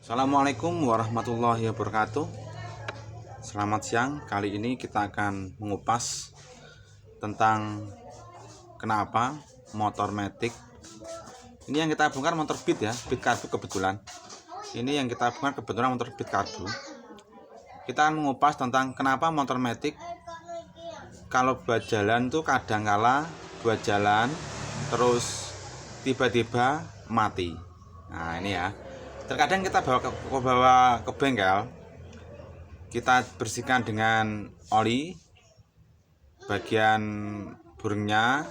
Assalamualaikum warahmatullahi wabarakatuh. Selamat siang. Kali ini kita akan mengupas tentang kenapa motor matic. Ini yang kita bongkar motor Beat ya, Beat Karbu kebetulan. Ini yang kita bongkar kebetulan motor Beat Karbu. Kita akan mengupas tentang kenapa motor matic kalau buat jalan tuh kadangkala buat jalan terus tiba-tiba mati. Nah, ini ya. Terkadang kita bawa ke bengkel, kita bersihkan dengan oli bagian burungnya,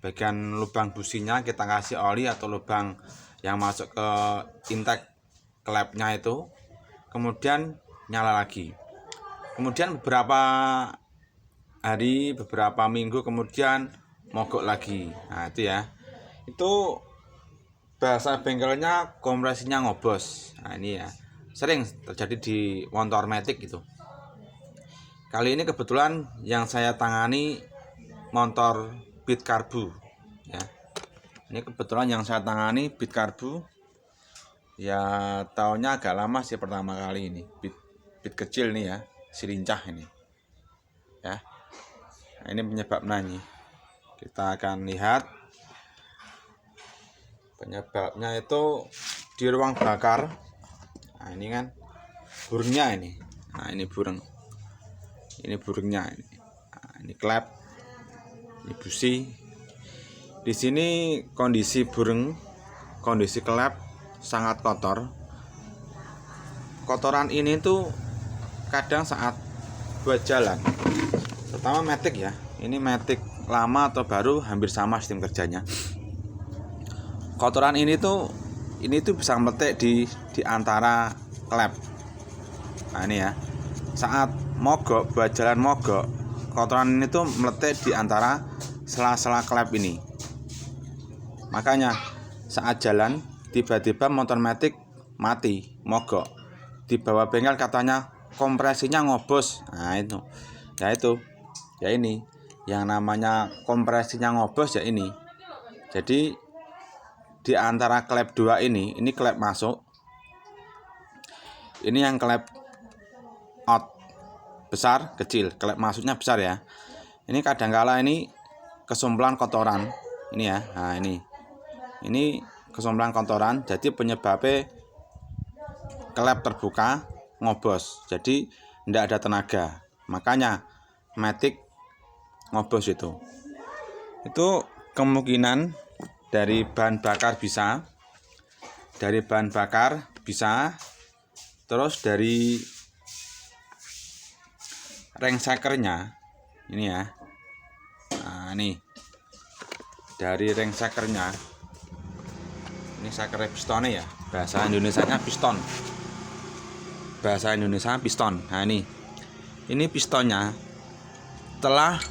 bagian lubang businya kita kasih oli atau lubang yang masuk ke intake klepnya itu, kemudian nyala lagi. Kemudian beberapa hari, beberapa minggu kemudian mogok lagi. Nah itu ya, itu bahasa bengkelnya kompresinya ngobos. Nah ini ya, sering terjadi di motor matic gitu. Kali ini kebetulan yang saya tangani motor Beat Karbu ya. Ini kebetulan yang saya tangani Beat Karbu. Ya tahunnya agak lama sih, pertama kali ini Beat kecil nih ya, si lincah ini ya. Nah, ini penyebabnya nih. Kita akan lihat penyebabnya itu di ruang bakar. Nah ini kan burungnya ini. Nah ini burung, ini burungnya ini. Nah, ini klep, ini busi. Di sini kondisi burung, kondisi klep sangat kotor. Kotoran ini tuh kadang saat buat jalan, terutama matic ya. Ini matic lama atau baru hampir sama sistem kerjanya. Kotoran ini tuh bisa meletek di antara klep. Nah ini ya, saat mogok, buat jalan mogok, kotoran ini tuh meletek di antara sela-sela klep ini. Makanya saat jalan tiba-tiba motor matic mati, mogok. Dibawa bengkel katanya kompresinya ngobos. Nah itu ya ini yang namanya kompresinya ngobos ya ini. Jadi di antara klep dua ini klep masuk, ini yang klep out besar, kecil, klep masuknya besar ya. Ini kadangkala ini kesumpelan kotoran ini ya. Nah ini kesumpelan kotoran, jadi penyebabnya klep terbuka ngobos, jadi tidak ada tenaga, makanya matic ngobos. Itu kemungkinan dari bahan bakar bisa, terus dari rengsekernya ini ya. Nah ini dari rengsekernya, ini seker pistonnya ya, bahasa Indonesianya piston, bahasa Indonesia piston. Nah ini pistonnya setelah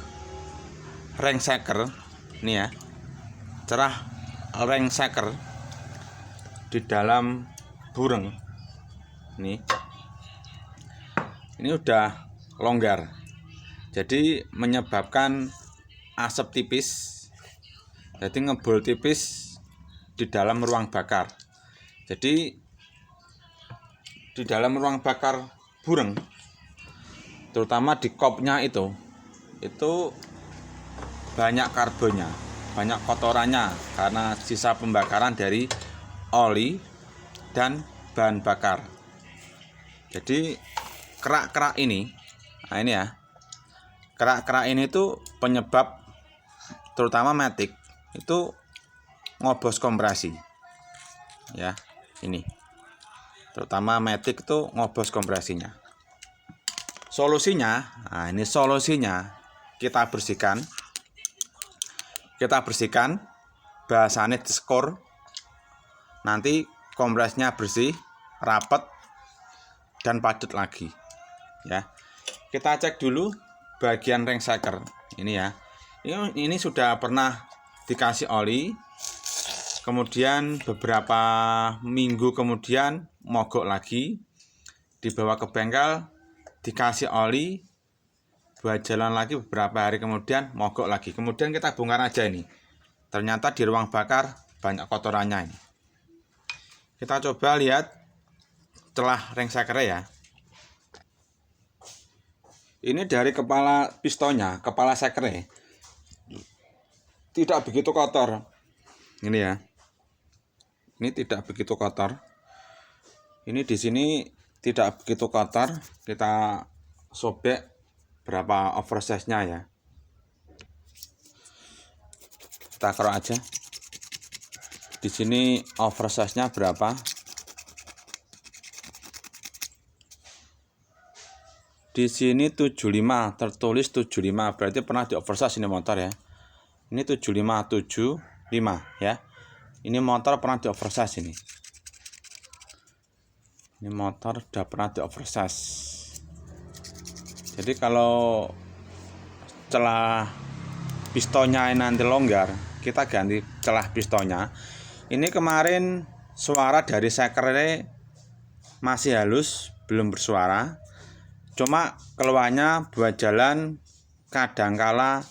rengseker ini ya, cerah rengseker di dalam burung ini udah longgar, jadi menyebabkan asap tipis, jadi ngebul tipis di dalam ruang bakar. Jadi di dalam ruang bakar burung, terutama di kopnya itu banyak karbonnya, banyak kotorannya karena sisa pembakaran dari oli dan bahan bakar. Jadi kerak-kerak ini, nah ini ya, kerak-kerak ini tuh penyebab terutama matic itu ngobos kompresi ya. Ini terutama matic itu ngobos kompresinya. Solusinya, nah ini solusinya kita bersihkan, bahasanya diskor, nanti kompresnya bersih, rapet dan padat lagi ya. Kita cek dulu bagian rengseker ini ya. Ini sudah pernah dikasih oli, kemudian beberapa minggu kemudian mogok lagi, dibawa ke bengkel, dikasih oli, buat jalan lagi, beberapa hari kemudian mogok lagi. Kemudian kita bongkar aja ini, ternyata di ruang bakar banyak kotorannya ini. Kita coba lihat celah ring sekernya ya. Ini dari kepala pistonnya, kepala sekernya tidak begitu kotor. Ini ya. Ini tidak begitu kotor. Ini di sini tidak begitu kotor. Kita sobek berapa oversize-nya ya. Kita kerok aja. Di sini oversize-nya berapa? Di sini 75, tertulis 75, berarti pernah di oversize ini motor ya. Ini 75 ya. Ini motor pernah di oversize ini. Ini motor sudah pernah di oversize. Jadi kalau celah pistonnya nanti longgar, kita ganti celah pistonnya. Ini kemarin suara dari sekernya masih halus, belum bersuara. Cuma keluarnya buat jalan kadangkala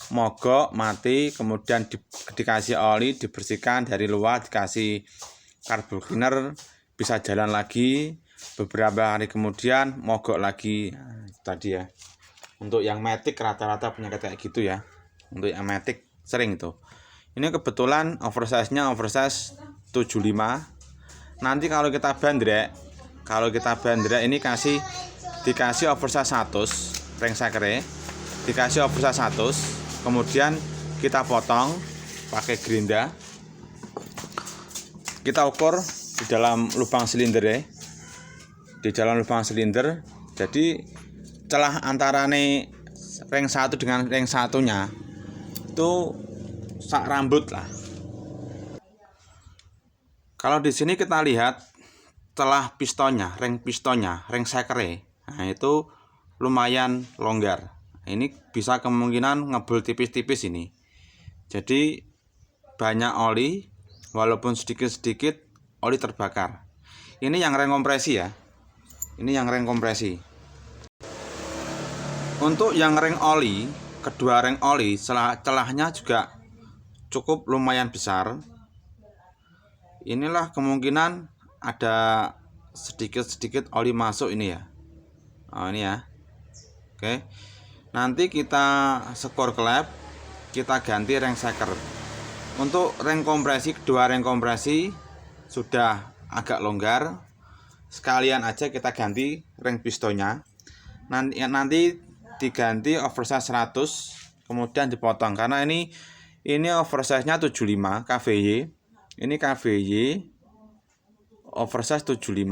mogok, mati, kemudian dikasih oli, dibersihkan dari luar, dikasih carbo cleaner, bisa jalan lagi. Beberapa hari kemudian mogok lagi. Nah, tadi ya. Untuk yang matic rata-rata punya kayak gitu ya. Untuk yang matic sering itu. Ini kebetulan oversize-nya oversize 75. Nanti kalau kita bandrek, ini dikasih oversize 100 ring sekernya, dikasih oversize 100, kemudian kita potong pakai gerinda, kita ukur di dalam lubang silinder ya, di dalam lubang silinder. Jadi celah antara nih ring 1 dengan ring satunya itu sak rambut lah. Kalau di sini kita lihat celah pistonnya, ring sekernya, nah itu lumayan longgar. Ini bisa kemungkinan ngebul tipis-tipis ini. Jadi banyak oli, walaupun sedikit-sedikit oli terbakar. Ini yang ring kompresi ya. Ini yang ring kompresi. Untuk yang ring oli, kedua ring oli, celahnya juga cukup lumayan besar. Inilah kemungkinan ada sedikit-sedikit oli masuk ini ya. Oh, ini ya. Oke. Nanti kita skor klep, kita ganti ring seker. Untuk ring kompresi, kedua ring kompresi sudah agak longgar. Sekalian aja kita ganti ring pistonnya. Nanti diganti oversize 100, kemudian dipotong karena ini oversize-nya 75 KVY. Ini KVY oversize 75.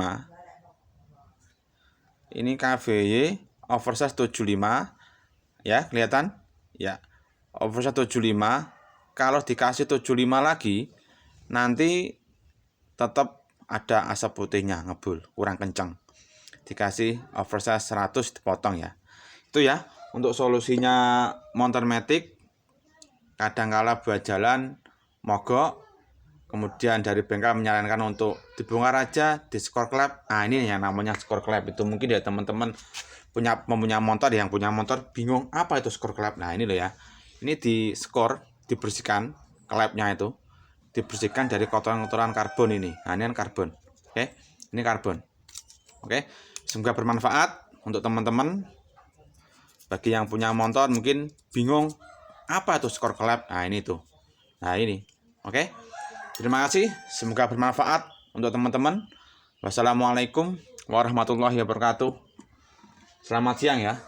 Ini KVY oversize 75 ya, kelihatan ya, oversize 75. Kalau dikasih 75 lagi nanti tetap ada asap putihnya, ngebul, kurang kencang. Dikasih oversize 100 dipotong ya. Itu ya untuk solusinya motor matic. Kadangkala buat jalan mogok, kemudian dari bengkel menyarankan untuk dibongkar aja, di skor klep. Nah ini yang namanya skor klep. Itu mungkin ya teman-teman mempunyai motor, yang punya motor bingung apa itu skor klep. Nah ini loh ya, ini di skor, dibersihkan klepnya itu, dibersihkan dari kotoran-kotoran karbon ini. Nah ini kan karbon. Oke, ini karbon. Oke, semoga bermanfaat untuk teman-teman. Bagi yang punya motor mungkin bingung apa itu skor klep. Nah ini tuh. Nah ini. Oke. Terima kasih, semoga bermanfaat untuk teman-teman. Wassalamualaikum warahmatullahi wabarakatuh. Selamat siang ya.